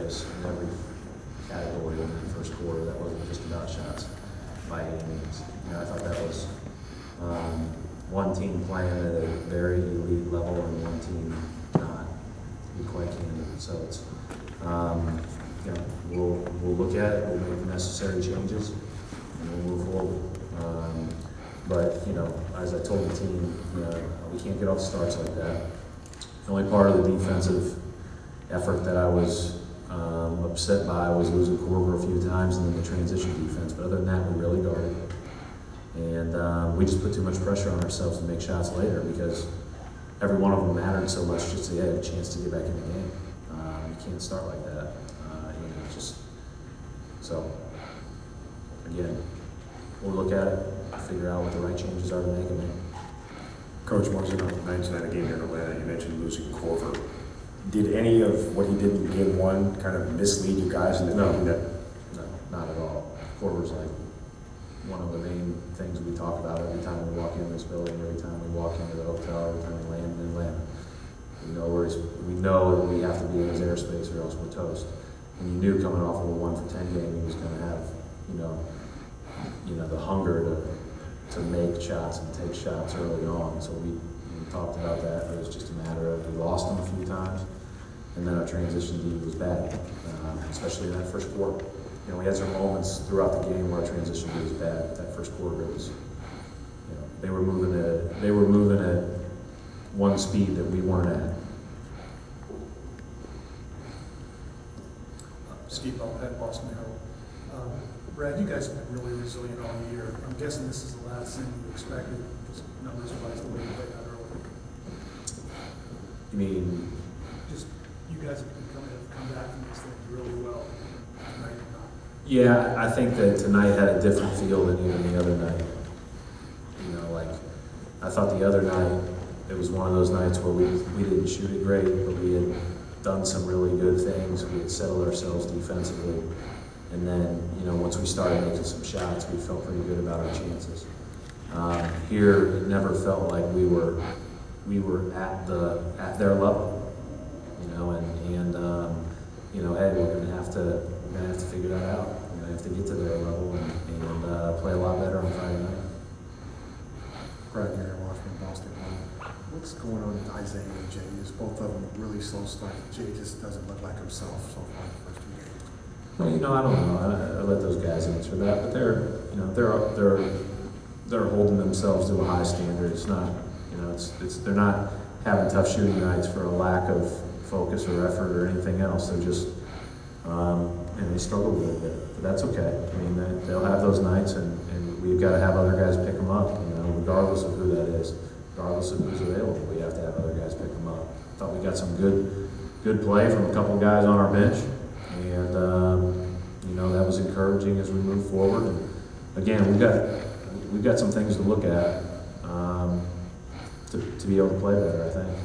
place in every category in the first quarter. That wasn't just about shots by any means. I thought that was one team playing at a very elite level and one team not, to be quite candid. So it's, we'll look at it, we'll make the necessary changes, and we'll move forward. But as I told the team, we can't get off starts like that. The only part of the defensive effort that I was upset by was losing Korver a few times and then the transition defense. But other than that, we really guarded. And we just put too much pressure on ourselves to make shots later because every one of them mattered so much just to have a chance to get back in the game. You can't start like that. So, again, we'll look at it, figure out what the right changes are to make and make. Coach, once again, on the night game here in Atlanta, you mentioned losing Korver. Did any of what he did in game one kind of mislead you guys into thinking that? No, not at all. Korver's like one of the main things we talk about every time we walk into this building, every time we walk into the hotel, every time we land in Atlanta. We know that we have to be in his airspace or else we're toast. And you knew coming off of a 1-for-10 game, he was going to have, the hunger to make shots and take shots early on. So we talked about that. It was just a matter of we lost him a few times, and then our transition D was bad, especially in that first quarter. We had some moments throughout the game where our transition D was bad. That first quarter, it was, they were moving at one speed that we weren't at. Steve at Boston Herald. Brad, you guys have been really resilient all year. I'm guessing this is the last thing you expected, just numbers-wise, the way you played out earlier. You mean? Just, you guys have come back from this thing really well. Tonight, not. Yeah, I think that tonight had a different feel than even the other night. I thought the other night, it was one of those nights where we didn't shoot it great, but we had done some really good things. We had settled ourselves defensively. And then, once we started making some shots, we felt pretty good about our chances. Here, it never felt like we were at their level, hey, we're gonna have to figure that out. We're gonna have to get to their level and play a lot better on Friday night. Brad Gary, Washington, Boston. What's going on with Isaiah and Jay? Is both of them really slow start? Jay just doesn't look like himself so far in the first 2 games. Well, I don't know. I let those guys answer that, but they're holding themselves to a high standard. It's not, they're not having tough shooting nights for a lack of focus or effort or anything else. They're just, and they struggle a little bit, but that's okay. They'll have those nights, and we've got to have other guys pick them up. Regardless of who that is, regardless of who's available, we have to have other guys pick them up. I thought we got some good play from a couple guys on our bench, and that was encouraging as we move forward. And again, we've got some things to look at to be able to play better, I think.